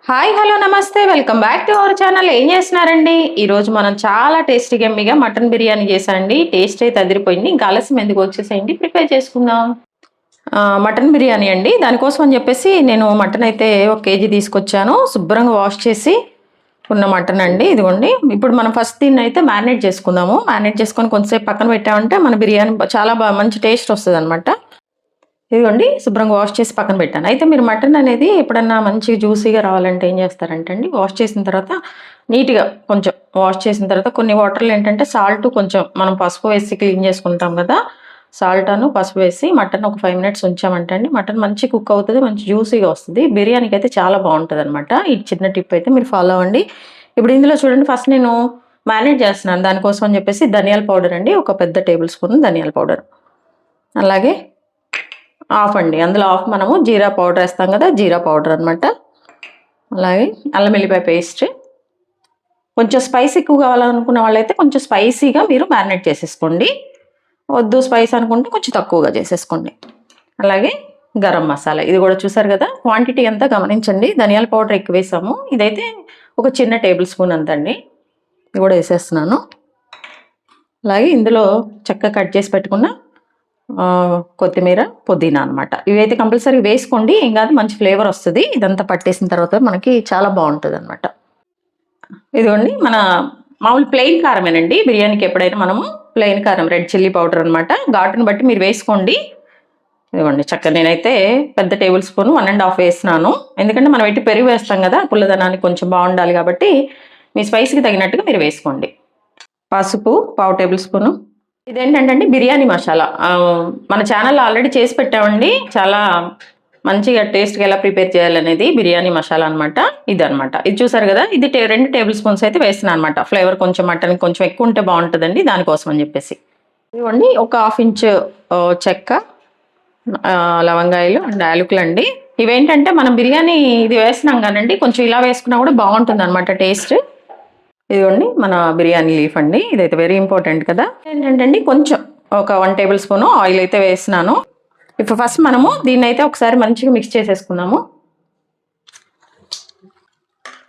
Hi hello నమస్తే welcome back to our channel. ఏం చేస్తున్నారండి? ఈరోజు మనం చాలా టేస్టీగా ఎమ్మిగా మటన్ బిర్యానీ చేసాండి. టేస్ట్ అయితే అదిరిపోయింది. ఇంకా ఆలస్యం ఎందుకు, వచ్చేసేయండి ప్రిపేర్ చేసుకుందాం. మటన్ బిర్యానీ అండి. దానికోసం అని చెప్పేసి నేను మటన్ అయితే 1 కేజీ తీసుకొచ్చాను. శుభ్రంగా వాష్ చేసి ఉన్న మటన్ అండి. ఇదిగోండి. ఇప్పుడు మనం ఫస్ట్ దీన్ని అయితే మ్యారినేట్ చేసుకుందాము. మ్యారినేట్ చేసుకొని కొంతసేపు పక్కన పెట్టామంటే మన బిర్యానీ చాలా మంచి టేస్ట్ వస్తుంది అనమాట. ఇదిగోండి, శుభ్రంగా వాష్ చేసి పక్కన పెట్టాను. అయితే మీరు మటన్ అనేది ఎప్పుడన్నా మంచిగా జ్యూసీగా రావాలంటే ఏం చేస్తారంటే అండి, వాష్ చేసిన తర్వాత నీట్గా కొంచెం వాష్ చేసిన తర్వాత కొన్ని వాటర్లు ఏంటంటే సాల్ట్ కొంచెం మనం పసుపు వేసి క్లీన్ చేసుకుంటాం కదా, సాల్ట్ అను పసుపు వేసి మటన్ ఒక 5 మినిట్స్ ఉంచామంటే అండి మటన్ మంచి కుక్ అవుతుంది, మంచి జ్యూసీగా వస్తుంది. బిర్యానీకి అయితే చాలా బాగుంటుంది అనమాట. ఈ చిన్న టిప్ అయితే మీరు ఫాలో అవ్వండి. ఇప్పుడు ఇందులో చూడండి, ఫస్ట్ నేను మ్యారినేట్ చేస్తున్నాను. దానికోసం అని చెప్పేసి ధనియాల పౌడర్ అండి, ఒక పెద్ద టేబుల్ స్పూన్ ధనియాల పౌడర్, అలాగే ఆఫ్ అండి, అందులో ఆఫ్ మనము జీరా పౌడర్ వేస్తాం కదా, జీరా పౌడర్ అనమాట. అలాగే అల్లం వెల్లిపాయ పేస్ట్. కొంచెం స్పైస్ ఎక్కువ కావాలనుకున్న వాళ్ళైతే కొంచెం స్పైసీగా మీరు మ్యారినేట్ చేసేసుకోండి. వద్దు స్పైస్ అనుకుంటే కొంచెం తక్కువగా చేసేసుకోండి. అలాగే గరం మసాలా, ఇది కూడా చూసారు కదా, క్వాంటిటీ అంతా గమనించండి. ధనియాల పౌడర్ ఎక్కువ వేసాము, ఇదైతే ఒక చిన్న టేబుల్ స్పూన్ అంత అండి. ఇది కూడా వేసేస్తున్నాను. అలాగే ఇందులో చక్కగా కట్ చేసి పెట్టుకున్న కొత్తిమీర, పుదీనా అనమాట. ఇవైతే కంపల్సరీ వేసుకోండి, ఏం కాదు, మంచి ఫ్లేవర్ వస్తుంది. ఇదంతా పట్టేసిన తర్వాత మనకి చాలా బాగుంటుంది అనమాట. ఇదిగోండి, మన మామూలు ప్లెయిన్ కారమేనండి. బిర్యానీకి ఎప్పుడైనా మనము ప్లెయిన్ కారం, రెడ్ చిల్లీ పౌడర్ అనమాట. ఘాటును బట్టి మీరు వేసుకోండి. ఇదిగోండి, చక్కగా నేనైతే పెద్ద టేబుల్ స్పూన్ 1.5 వేసినాను. ఎందుకంటే మనం ఎట్టి పెరుగు వేస్తాం కదా, పుల్లదనానికి కొంచెం బాగుండాలి కాబట్టి మీ స్పైస్కి తగినట్టుగా మీరు వేసుకోండి. పసుపు 1/2 టేబుల్ స్పూను. ఇదేంటంటే బిర్యానీ మసాలా, మన ఛానల్లో ఆల్రెడీ చేసి పెట్టామండి. చాలా మంచిగా టేస్ట్గా ఎలా ప్రిపేర్ చేయాలనేది బిర్యానీ మసాలా అనమాట. ఇదనమాట, ఇది చూసారు కదా, ఇది 2 టేబుల్ స్పూన్స్ అయితే వేస్తున్నాను అనమాట. ఫ్లేవర్ కొంచెం మటన్ కొంచెం ఎక్కువ ఉంటే బాగుంటుందండి, దానికోసం అని చెప్పేసి. ఇవ్వండి, ఒక 1/2 ఇంచ్ చెక్క, లవంగాయలు అండ్ యాలకులు అండి. ఇవేంటంటే మనం బిర్యానీ ఇది వేస్తున్నాం కానండి, కొంచెం ఇలా వేసుకున్నా కూడా బాగుంటుంది అనమాట టేస్ట్. ఇదిగోండి మన బిర్యానీ లీఫ్ అండి, ఇదైతే వెరీ ఇంపార్టెంట్ కదా. ఏంటంటే కొంచెం ఒక 1 టేబుల్ స్పూన్ ఆయిల్ అయితే వేసినాను. ఇప్పుడు ఫస్ట్ మనము దీన్ని అయితే ఒకసారి మంచిగా మిక్స్ చేసేసుకుందాము.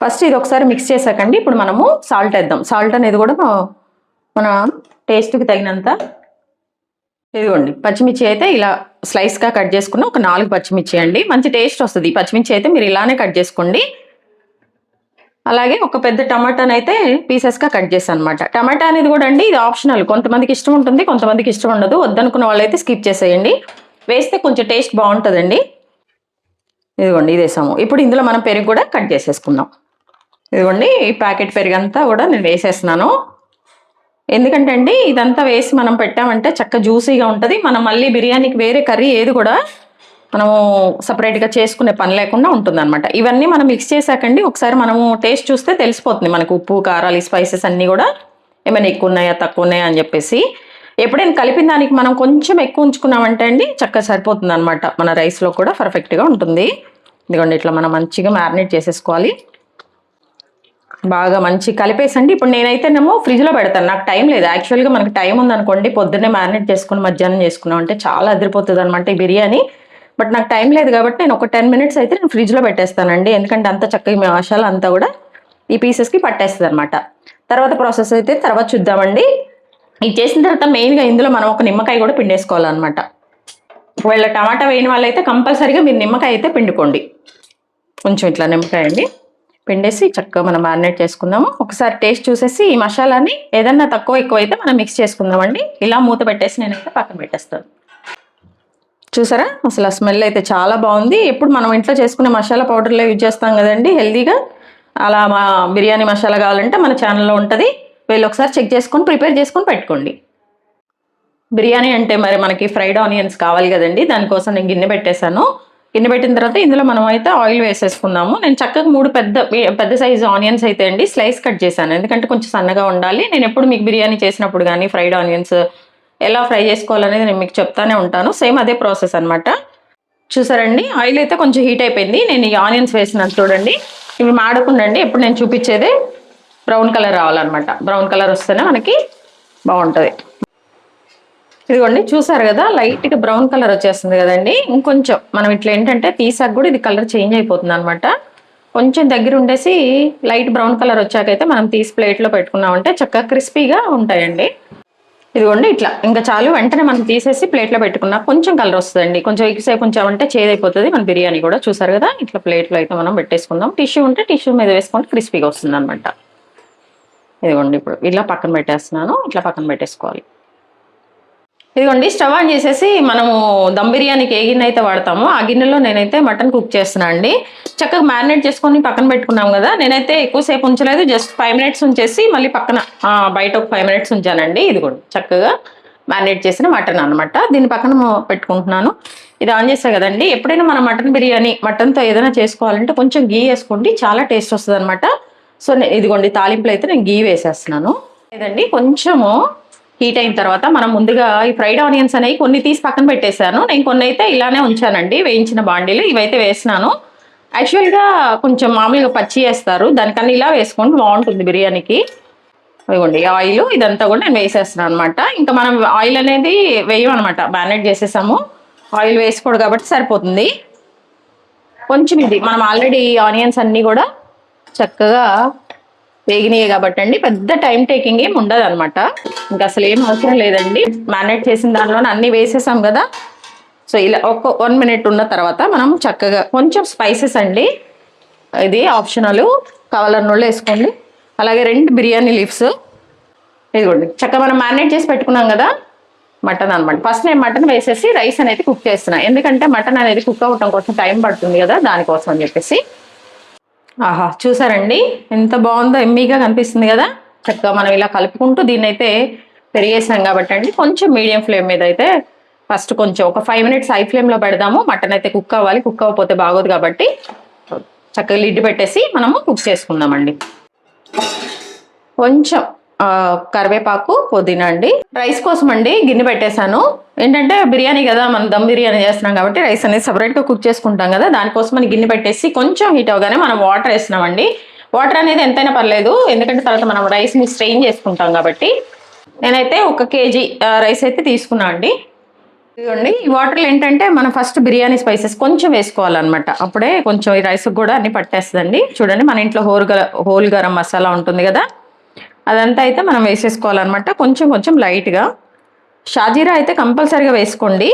ఫస్ట్ ఇది ఒకసారి మిక్స్ చేసాకండి ఇప్పుడు మనము సాల్ట్ వేద్దాం. సాల్ట్ అనేది కూడా మన టేస్ట్కి తగినంత. ఇదిగోండి, పచ్చిమిర్చి అయితే ఇలా స్లైస్గా కట్ చేసుకున్న ఒక 4 పచ్చిమిర్చి అండి, మంచి టేస్ట్ వస్తుంది. పచ్చిమిర్చి అయితే మీరు ఇలానే కట్ చేసుకోండి. అలాగే ఒక పెద్ద టమాటాని అయితే పీసెస్గా కట్ చేశాను అనమాట. టమాటా అనేది కూడా అండి ఇది ఆప్షనల్, కొంతమందికి ఇష్టం ఉంటుంది, కొంతమందికి ఇష్టం ఉండదు. వద్దనుకున్న వాళ్ళైతే స్కిప్ చేసేయండి, వేస్తే కొంచెం టేస్ట్ బాగుంటుందండి. ఇదిగోండి, ఇది వేసాము. ఇప్పుడు ఇందులో మనం పెరుగు కూడా కట్ చేసేసుకుందాం. ఇదిగోండి, ఈ ప్యాకెట్ పెరుగు అంతా కూడా నేను వేసేస్తున్నాను. ఎందుకంటే అండి ఇదంతా వేసి మనం పెట్టామంటే చక్క జ్యూసీగా ఉంటుంది. మనం మళ్ళీ బిర్యానీకి వేరే కర్రీ ఏది కూడా మనము సపరేట్గా చేసుకునే పని లేకుండా ఉంటుంది అనమాట. ఇవన్నీ మనం మిక్స్ చేసాకండి ఒకసారి మనము టేస్ట్ చూస్తే తెలిసిపోతుంది మనకు, ఉప్పు కారాలు స్పైసెస్ అన్నీ కూడా ఏమైనా ఎక్కువ ఉన్నాయా తక్కువ ఉన్నాయా అని చెప్పేసి. ఎప్పుడైనా కలిపిన దానికి మనం కొంచెం ఎక్కువ ఉంచుకున్నామంటే అండి చక్కగా సరిపోతుంది అనమాట. మన రైస్లో కూడా పర్ఫెక్ట్గా ఉంటుంది. ఇదిగోండి, ఇట్లా మనం మంచిగా మ్యారినేట్ చేసేసుకోవాలి. బాగా మంచి కలిపేసండి. ఇప్పుడు నేనైతేనేమో ఫ్రిడ్జ్లో పెడతాను, నాకు టైం లేదు. యాక్చువల్గా మనకు టైం ఉందనుకోండి, పొద్దున్నే మ్యారినేట్ చేసుకుని మధ్యాహ్నం చేసుకున్నాం అంటే చాలా అదిరిపోతుంది అనమాట ఈ బిర్యానీ. బట్ నాకు టైం లేదు కాబట్టి నేను ఒక 10 మినిట్స్ అయితే నేను ఫ్రిడ్జ్లో పెట్టేస్తానండి. ఎందుకంటే అంత చక్కగా మసాలా అంతా కూడా ఈ పీసెస్కి పట్టేస్తుంది అనమాట. తర్వాత ప్రాసెస్ అయితే తర్వాత చూద్దామండి. ఇది చేసిన తర్వాత మెయిన్గా ఇందులో మనం ఒక నిమ్మకాయ కూడా పిండేసుకోవాలన్నమాట. ఒకవేళ టమాటా వేయని వాళ్ళైతే కంపల్సరీగా మీరు నిమ్మకాయ అయితే పిండుకోండి. కొంచెం ఇట్లా నిమ్మకాయ అండి పిండేసి చక్కగా మనం మ్యారినేట్ చేసుకుందాము. ఒకసారి టేస్ట్ చూసేసి ఈ మసాలాని ఏదన్నా తక్కువ ఎక్కువ అయితే మనం మిక్స్ చేసుకుందామండి. ఇలా మూత పెట్టేసి నేనైతే పక్కన పెట్టేస్తాను. చూసారా, అసలు ఆ స్మెల్ అయితే చాలా బాగుంది. ఎప్పుడు మనం ఇంట్లో చేసుకునే మసాలా పౌడర్లో యూజ్ చేస్తాం కదండి హెల్తీగా. అలా మా బిర్యానీ మసాలా కావాలంటే మన ఛానల్లో ఉంటుంది, వీళ్ళు ఒకసారి చెక్ చేసుకొని ప్రిపేర్ చేసుకొని పెట్టుకోండి. బిర్యానీ అంటే మరి మనకి ఫ్రైడ్ ఆనియన్స్ కావాలి కదండి, దానికోసం నేను గిన్నె పెట్టేశాను. గిన్నె పెట్టిన తర్వాత ఇందులో మనం అయితే ఆయిల్ వేసేసుకుందాము. నేను చక్కగా 3 పెద్ద సైజు ఆనియన్స్ అయితే అండి స్లైస్ కట్ చేశాను, ఎందుకంటే కొంచెం సన్నగా ఉండాలి. నేను ఎప్పుడు మీకు బిర్యానీ చేసినప్పుడు కానీ ఫ్రైడ్ ఆనియన్స్ ఎలా ఫ్రై చేసుకోవాలనేది నేను మీకు చెప్తానే ఉంటాను. సేమ్ అదే ప్రాసెస్ అనమాట. చూసారండి, ఆయిల్ అయితే కొంచెం హీట్ అయిపోయింది. నేను ఈ ఆనియన్స్ వేసినాను చూడండి, ఇవి మాడకుండండి. ఎప్పుడు నేను చూపించేదే బ్రౌన్ కలర్ రావాలన్నమాట. బ్రౌన్ కలర్ వస్తేనే మనకి బాగుంటుంది. ఇదిగోండి, చూసారు కదా, లైట్గా బ్రౌన్ కలర్ వచ్చేస్తుంది కదండి. ఇంకొంచెం మనం ఇట్లా ఏంటంటే తీసాక కూడా ఇది కలర్ చేంజ్ అయిపోతుంది అనమాట. కొంచెం దగ్గర ఉండేసి లైట్ బ్రౌన్ కలర్ వచ్చాకైతే మనం తీసి ప్లేట్లో పెట్టుకున్నామంటే చక్కగా క్రిస్పీగా ఉంటాయండి. ఇదిగోండి ఇట్లా ఇంకా చాలు. వెంటనే మనం తీసేసి ప్లేట్లో పెట్టుకున్నా కొంచెం కలర్ వస్తుందండి. కొంచెం ఎక్కువసేపు ఉంచామంటే చేదైపోతుంది మన బిర్యానీ కూడా. చూసారు కదా, ఇట్లా ప్లేట్లో అయితే మనం పెట్టేసుకుందాం. టిష్యూ ఉంటే టిష్యూ మీద వేసుకుంటే క్రిస్పీగా వస్తుంది అనమాట. ఇదిగోండి ఇప్పుడు ఇలా పక్కన పెట్టేస్తున్నాను. ఇట్లా పక్కన పెట్టేసుకోవాలి. ఇదిగోండి స్టవ్ ఆన్ చేసేసి మనము దమ్ బిర్యానీకి ఏ గిన్నె అయితే వాడతామో ఆ గిన్నెలో నేనైతే మటన్ కుక్ చేస్తున్నా అండి. చక్కగా మ్యారినేట్ చేసుకొని పక్కన పెట్టుకున్నాం కదా. నేనైతే ఎక్కువసేపు ఉంచలేదు, జస్ట్ 5 minutes ఉంచేసి మళ్ళీ పక్కన బయట ఒక 5 minutes ఉంచానండి. ఇది కూడా చక్కగా మ్యారినేట్ చేసిన మటన్ అనమాట. దీన్ని పక్కన పెట్టుకుంటున్నాను. ఇది ఆన్ చేసా కదండి. ఎప్పుడైనా మనం మటన్ బిర్యానీ మటన్తో ఏదైనా చేసుకోవాలంటే కొంచెం గీ వేసుకోండి, చాలా టేస్ట్ వస్తుంది అనమాట. సో ఇదిగోండి తాలింపులు అయితే నేను గీ వేసేస్తున్నాను. లేదండి కొంచెము హీట్ అయిన తర్వాత మనం ముందుగా ఈ ఫ్రైడ్ ఆనియన్స్ అనేవి కొన్ని తీసి పక్కన పెట్టేశాను. నేను కొన్ని అయితే ఇలానే ఉంచానండి, వేయించిన బాండీలు. ఇవైతే వేసినాను. యాక్చువల్గా కొంచెం మామూలుగా పచ్చి వేస్తారు, దానికన్నా ఇలా వేసుకుంటే బాగుంటుంది బిర్యానీకి. అదిగోండి ఆయిల్ ఇదంతా కూడా నేను వేసేస్తున్నాను అనమాట. ఇంకా మనం ఆయిల్ అనేది వేయమనమాట, మ్యారినేట్ చేసేసాము. ఆయిల్ వేసుకోడు కాబట్టి సరిపోతుంది. కొంచెం ఇది మనం ఆల్రెడీ ఆనియన్స్ అన్నీ కూడా చక్కగా వేగినాయి కాబట్టి అండి పెద్ద టైం టేకింగ్ ఏమి ఉండదు అనమాట. ఇంకా అసలు ఏం అవసరం లేదండి. మ్యారినేట్ చేసిన దానిలోనే అన్నీ వేసేసాం కదా. సో ఇలా 1 minute ఉన్న తర్వాత మనం చక్కగా కొంచెం స్పైసెస్ అండి, ఇది ఆప్షనల్, కావాలన్నోళ్ళు వేసుకోండి. అలాగే 2 బిర్యానీ లీవ్స్. ఇదిగోండి చక్కగా మనం మ్యారినేట్ చేసి పెట్టుకున్నాం కదా మటన్ అనమాట. ఫస్ట్ నేను మటన్ వేసేసి రైస్ అనేది కుక్ చేస్తున్నా, ఎందుకంటే మటన్ అనేది కుక్ అవ్వటం కోసం టైం పడుతుంది కదా, దానికోసం అని చెప్పేసి. ఆహా చూసారండి ఎంత బాగుందో, ఎమ్మీగా కనిపిస్తుంది కదా. చక్కగా మనం ఇలా కలుపుకుంటూ దీన్ని అయితే పెరిగేసాం కాబట్టి అండి కొంచెం మీడియం ఫ్లేమ్ మీద అయితే ఫస్ట్ కొంచెం ఒక 5 minutes హై ఫ్లేమ్లో పెడదాము. మటన్ అయితే కుక్ అవ్వాలి, కుక్ అవ్వకపోతే బాగోదు కాబట్టి చక్కగా లిడ్ పెట్టేసి మనము కుక్ చేసుకుందామండి. కొంచెం కరివేపాకు, పుదీనా అండి. రైస్ కోసం అండి గిన్నె పెట్టేశాను. ఏంటంటే బిర్యానీ కదా, మనం దమ్ బిర్యానీ చేస్తున్నాం కాబట్టి రైస్ అనేది సపరేట్గా కుక్ చేసుకుంటాం కదా, దానికోసం మనం గిన్నె పెట్టేసి కొంచెం హీట్ అవగానే మనం వాటర్ వేస్తున్నామండి. వాటర్ అనేది ఎంతైనా పర్లేదు, ఎందుకంటే తర్వాత మనం రైస్ని స్ట్రెయిన్ చేసుకుంటాం కాబట్టి. నేనైతే 1 kg రైస్ అయితే తీసుకున్నా అండి. ఇదిగోండి ఈ వాటర్లో ఏంటంటే మనం ఫస్ట్ బిర్యానీ స్పైసెస్ కొంచెం వేసుకోవాలన్నమాట, అప్పుడే కొంచెం ఈ రైస్కి కూడా అన్ని పట్టేస్తుందండి. చూడండి మన ఇంట్లో హోల్ గరం మసాలా ఉంటుంది కదా, అదంతా అయితే మనం వేసేసుకోవాలన్నమాట. కొంచెం కొంచెం లైట్గా షాజీరా అయితే కంపల్సరీగా వేసుకోండి,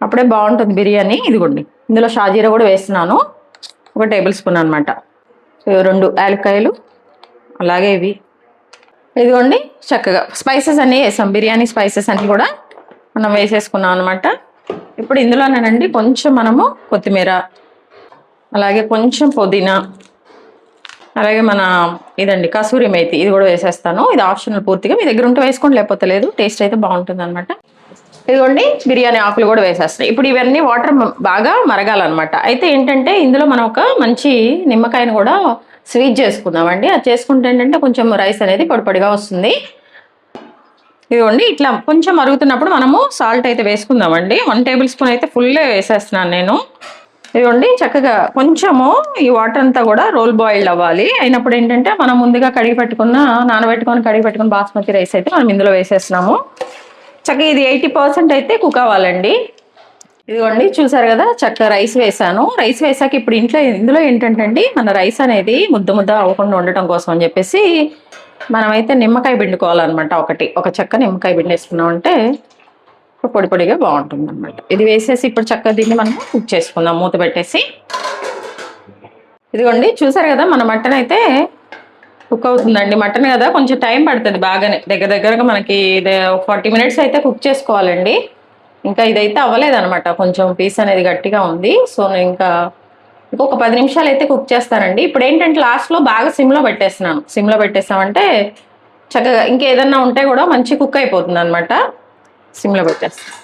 అప్పుడే బాగుంటుంది బిర్యానీ. ఇదిగోండి ఇందులో షాజీరా కూడా వేస్తున్నాను, 1 tablespoon అనమాట. 2 యాలక్కాయలు, అలాగే ఇదిగోండి చక్కగా స్పైసెస్ అన్నీ వేసాం, బిర్యానీ స్పైసెస్ అన్నీ కూడా మనం వేసేసుకున్నాం అనమాట. ఇప్పుడు ఇందులోనేనండి కొంచెం మనము కొత్తిమీర, అలాగే కొంచెం పుదీనా, అలాగే మన ఇదండి కసూరి మేతి, ఇది కూడా వేసేస్తాను. ఇది ఆప్షనల్ పూర్తిగా, మీ దగ్గర ఉంటే వేసుకోండి, లేకపోతే లేదు. టేస్ట్ అయితే బాగుంటుంది అనమాట. ఇదిగోండి బిర్యానీ ఆకులు కూడా వేసేస్తాయి. ఇప్పుడు ఇవన్నీ వాటర్ బాగా మరగాలన్నమాట. అయితే ఏంటంటే ఇందులో మనం ఒక మంచి నిమ్మకాయను కూడా స్వీట్ చేసుకుందామండి. అది చేసుకుంటే ఏంటంటే కొంచెం రైస్ అనేది పొడిపొడిగా వస్తుంది. ఇదిగోండి ఇట్లా కొంచెం మరుగుతున్నప్పుడు మనము సాల్ట్ అయితే వేసుకుందామండి. 1 tablespoon అయితే ఫుల్ వేసేస్తున్నాను నేను. ఇదిగోండి చక్కగా కొంచెము ఈ వాటర్ అంతా కూడా రోల్ బాయిల్డ్ అవ్వాలి. అయినప్పుడు ఏంటంటే మనం ముందుగా నానబెట్టుకొని కడిగి పెట్టుకున్న బాస్మతి రైస్ అయితే మనం ఇందులో వేసేస్తున్నాము. చక్కగా ఇది 80% అయితే కుక్ అవ్వాలండి. ఇదిగోండి చూసారు కదా, చక్కగా రైస్ వేసాను. రైస్ వేసాక ఇప్పుడు ఇందులో ఏంటంటే అండి మన రైస్ అనేది ముద్ద అవ్వకుండా ఉండటం కోసం అని చెప్పేసి మనమైతే నిమ్మకాయ పిండుకోవాలన్నమాట. ఒక చెక్క నిమ్మకాయ పిండేసుకున్నాం అంటే పొడి పొడిగా బాగుంటుంది అనమాట. ఇది వేసేసి ఇప్పుడు చక్కగా దీన్ని మనం కుక్ చేసుకుందాం మూత పెట్టేసి. ఇదిగోండి చూసారు కదా మన మటన్ అయితే కుక్ అవుతుందండి. మటన్ కదా కొంచెం టైం పడుతుంది బాగానే, దగ్గరగా మనకి 40 minutes అయితే కుక్ చేసుకోవాలండి. ఇంకా ఇదైతే అవ్వలేదన్నమాట, కొంచెం పీస్ అనేది గట్టిగా ఉంది. సో నేను ఇంకొక 10 నిమిషాలు అయితే కుక్ చేస్తానండి. ఇప్పుడు ఏంటంటే లాస్ట్లో బాగా సిమ్లో పెట్టేస్తున్నాను. సిమ్లో పెట్టేస్తామంటే చక్కగా ఇంకేదన్నా ఉంటే కూడా మంచి కుక్ అయిపోతుంది అనమాట. సిమ్లో పెట్టేస్తాను.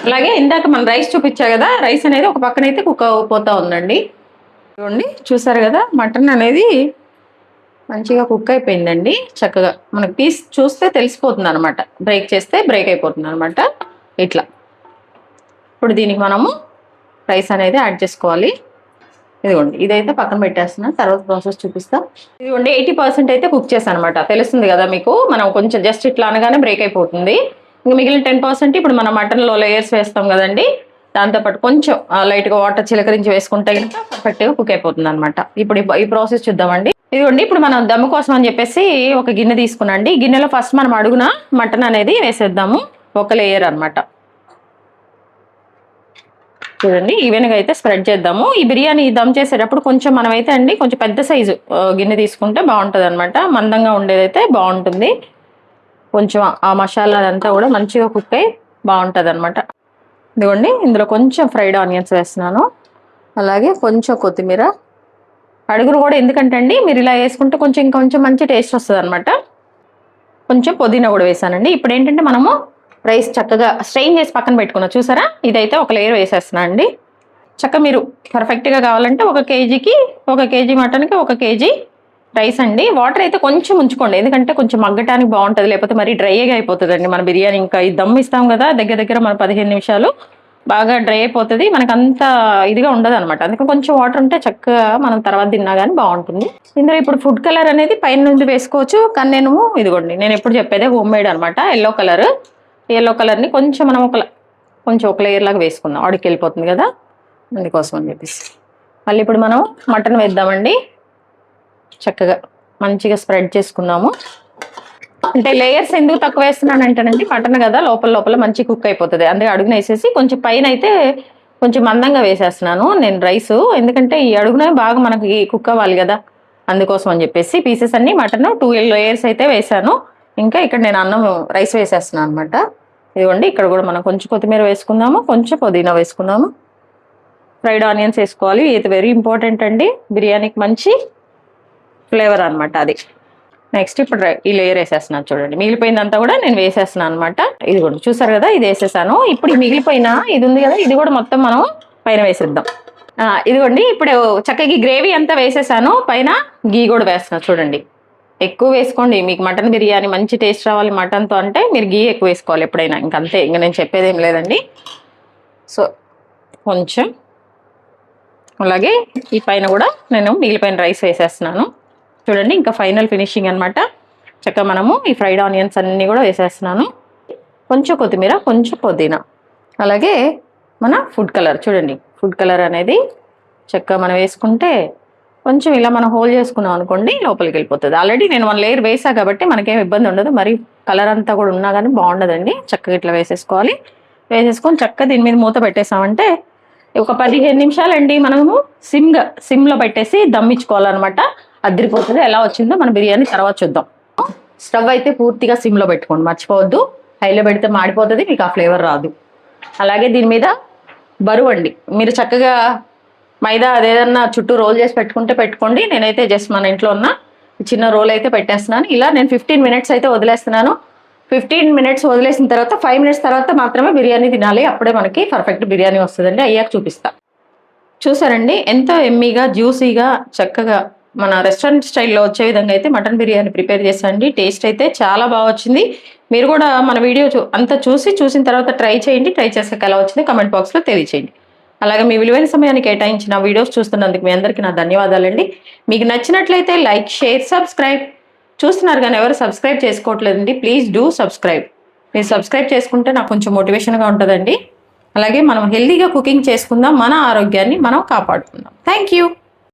అలాగే ఇందాక మనం రైస్ చూపించా కదా, రైస్ అనేది ఒక పక్కన అయితే కుక్ అయిపోతూ ఉందండి. చూడండి చూసారు కదా మటన్ అనేది మంచిగా కుక్ అయిపోయిందండి. చక్కగా మనకి పీస్ చూస్తే తెలిసిపోతుంది అనమాట, బ్రేక్ చేస్తే బ్రేక్ అయిపోతుంది అనమాట ఇట్లా. ఇప్పుడు దీనికి మనము రైస్ అనేది యాడ్ చేసుకోవాలి. ఇదిగోండి ఇదైతే పక్కన పెట్టేస్తున్నా, తర్వాత ప్రాసెస్ చూపిస్తా. ఇదిగోండి 80% అయితే కుక్ చేస్తాను అనమాట. తెలుస్తుంది కదా మీకు, మనం కొంచెం జస్ట్ ఇట్లా అనగానే బ్రేక్ అయిపోతుంది. ఇంకా మిగిలిన 10% ఇప్పుడు మనం మటన్లో లేయర్స్ వేస్తాం కదండి, దాంతోపాటు కొంచెం లైట్గా వాటర్ చిలకరించి వేసుకుంటే కనుక పర్ఫెక్ట్గా కుక్ అయిపోతుంది అనమాట. ఇప్పుడు ఈ ప్రాసెస్ చూద్దామండి. ఇదిగోండి ఇప్పుడు మనం దమ్ము కోసం అని చెప్పేసి ఒక గిన్నె తీసుకున్నాండి. గిన్నెలో ఫస్ట్ మనం అడుగున మటన్ అనేది వేసేద్దాము, ఒక లేయర్ అనమాట. చూడండి ఈవెన్గా అయితే స్ప్రెడ్ చేద్దాము. ఈ బిర్యానీ దమ్ చేసేటప్పుడు కొంచెం మనమైతే అండి కొంచెం పెద్ద సైజు గిన్నె తీసుకుంటే బాగుంటుంది అనమాట. మందంగా ఉండేదైతే బాగుంటుంది. కొంచెం ఆ మసాలా అదంతా కూడా మంచిగా కుక్ అయ్యి బాగుంటుంది అనమాట. ఇదిగోండి ఇందులో కొంచెం ఫ్రైడ్ ఆనియన్స్ వేస్తున్నాను, అలాగే కొంచెం కొత్తిమీర. అడుగురు కూడా ఎందుకంటే అండి మీరు ఇలా వేసుకుంటే కొంచెం ఇంకొంచెం మంచి టేస్ట్ వస్తుంది అనమాట. కొంచెం పుదీనా కూడా వేసానండి. ఇప్పుడు ఏంటంటే మనము రైస్ చక్కగా స్ట్రెయిన్ చేసి పక్కన పెట్టుకున్నాం చూసారా, ఇదైతే ఒక లేయర్ వేసేస్తున్నా అండి. చక్కగా మీరు పర్ఫెక్ట్గా కావాలంటే 1 కేజీకి 1 కేజీ మటన్కి 1 కేజీ రైస్ అండి. వాటర్ అయితే కొంచెం ఉంచుకోండి, ఎందుకంటే కొంచెం మగ్గటానికి బాగుంటుంది, లేకపోతే మరీ డ్రైగా అయిపోతుంది అండి మన బిర్యానీ. ఇంకా ఈ దమ్ ఇస్తాం కదా దగ్గర మన 15 నిమిషాలు బాగా డ్రై అయిపోతుంది, మనకు అంత ఇదిగా ఉండదు అనమాట. అందుకని కొంచెం వాటర్ ఉంటే చక్కగా మనం తర్వాత తిన్నా కానీ బాగుంటుంది. ఇందులో ఇప్పుడు ఫుడ్ కలర్ అనేది పైన నుండి వేసుకోవచ్చు, కానీ ఇదిగోండి నేను ఎప్పుడు చెప్పేదే హోమ్ మేడ్ అనమాట. ఎల్లో కలర్ని కొంచెం మనం ఒక లేయర్ లాగా వేసుకుందాం, ఆడికి వెళ్ళిపోతుంది కదా, అందుకోసం అని చెప్పేసి. మళ్ళీ ఇప్పుడు మనం మటన్ వేద్దామండి. చక్కగా మంచిగా స్ప్రెడ్ చేసుకుందాము. అంటే లేయర్స్ ఎందుకు తక్కువ వేస్తున్నానంటేనండి మటన్ కదా లోపల మంచి కుక్ అయిపోతుంది, అందుకే అడుగున వేసేసి కొంచెం పైన అయితే కొంచెం మందంగా వేసేస్తున్నాను నేను రైస్, ఎందుకంటే ఈ అడుగున బాగా మనకి కుక్ అవ్వాలి కదా, అందుకోసం అని చెప్పేసి. పీసెస్ అన్ని మటన్ 2 లేయర్స్ అయితే వేసాను. ఇంకా ఇక్కడ నేను అన్నం రైస్ వేసేస్తున్నాను అనమాట. ఇదిగోండి ఇక్కడ కూడా మనం కొంచెం కొత్తిమీర వేసుకుందాము, కొంచెం పుదీనా వేసుకుందాము, ఫ్రైడ్ ఆనియన్స్ వేసుకోవాలి. ఇది వెరీ ఇంపార్టెంట్ అండి, బిర్యానీకి మంచి ఫ్లేవర్ అనమాట అది. నెక్స్ట్ ఇప్పుడు ఈ లేయర్ వేసేస్తున్నాను చూడండి, మిగిలిపోయిందంతా కూడా నేను వేసేస్తున్నాను అనమాట. ఇది కూడా చూసారు కదా, ఇది వేసేసాను. ఇప్పుడు మిగిలిపోయిన ఇది ఉంది కదా, ఇది కూడా మొత్తం మనం పైన వేసేద్దాం. ఇదిగోండి ఇప్పుడు చక్కగా గ్రేవీ అంతా వేసేసాను, పైన గీ కూడా వేస్తున్నాను చూడండి. ఎక్కువ వేసుకోండి, మీకు మటన్ బిర్యానీ మంచి టేస్ట్ రావాలి మటన్తో అంటే మీరు గీ ఎక్కువ వేసుకోవాలి ఎప్పుడైనా, ఇంకంతే, ఇంకా నేను చెప్పేది ఏం లేదండి. సో కొంచెం అలాగే ఈ పైన కూడా నేను మిగిలిపోయిన రైస్ వేసేస్తున్నాను చూడండి. ఇంకా ఫైనల్ ఫినిషింగ్ అనమాట. చక్కగా మనము ఈ ఫ్రైడ్ ఆనియన్స్ అన్నీ కూడా వేసేస్తున్నాను, కొంచెం కొత్తిమీర, కొంచెం పుదీనా, అలాగే మన ఫుడ్ కలర్ చూడండి. ఫుడ్ కలర్ అనేది చక్కగా మనం వేసుకుంటే కొంచెం ఇలా మనం హోల్డ్ చేసుకున్నాం అనుకోండి లోపలికి వెళ్ళిపోతుంది. ఆల్రెడీ నేను 1 లేయర్ వేసా కాబట్టి మనకేం ఇబ్బంది ఉండదు, మరి కలర్ అంతా కూడా ఉన్నా కానీ బాగుండదండి. చక్కగా ఇట్లా వేసేసుకోవాలి. వేసేసుకొని చక్కగా దీని మీద మూత పెట్టేసామంటే ఒక 15 నిమిషాలండి మనము సిమ్లో పెట్టేసి దమ్మించుకోవాలన్నమాట. అదిరిపోతుంది. ఎలా వచ్చిందో మన బిర్యానీ తర్వాత చూద్దాం. స్టవ్ అయితే పూర్తిగా సిమ్లో పెట్టుకోండి, మర్చిపోవద్దు. హైలో పెడితే మాడిపోతుంది, మీకు ఆ ఫ్లేవర్ రాదు. అలాగే దీని మీద బరువు అండి, మీరు చక్కగా మైదా అదేదన్నా చుట్టూ రోల్ చేసి పెట్టుకోండి. నేనైతే జస్ట్ మన ఇంట్లో ఉన్న చిన్న రోల్ అయితే పెట్టేస్తున్నాను. ఇలా నేను 15 మినిట్స్ అయితే వదిలేస్తున్నాను. 15 మినిట్స్ వదిలేసిన తర్వాత 5 మినిట్స్ తర్వాత మాత్రమే బిర్యానీ తినాలి, అప్పుడే మనకి పర్ఫెక్ట్ బిర్యానీ వస్తుందండి. అయ్యాక చూపిస్తా. చూసారండి ఎంతో ఎమ్మీగా జ్యూసీగా చక్కగా మన రెస్టారెంట్ స్టైల్లో వచ్చే విధంగా అయితే మటన్ బిర్యానీ ప్రిపేర్ చేశానండి. టేస్ట్ అయితే చాలా బాగా వచ్చింది. మీరు కూడా మన వీడియో అంతా చూసిన తర్వాత ట్రై చేయండి. ట్రై చేసాక ఎలా వచ్చింది కమెంట్ బాక్స్లో తెలియచేయండి. అలాగే మీ విలువైన సమయాన్ని కేటాయించిన వీడియోస్ చూస్తున్నందుకు మీ అందరికీ నా ధన్యవాదాలండి. మీకు నచ్చినట్లయితే లైక్, షేర్, సబ్స్క్రైబ్. చూస్తున్నారు కానీ ఎవరు సబ్స్క్రైబ్ చేసుకోవట్లేదండి, ప్లీజ్ డూ సబ్స్క్రైబ్. మీరు సబ్స్క్రైబ్ చేసుకుంటే నాకు కొంచెం మోటివేషన్గా ఉంటుందండి. అలాగే మనం హెల్తీగా కుకింగ్ చేసుకుందాం, మన ఆరోగ్యాన్ని మనం కాపాడుకుందాం. Thank you.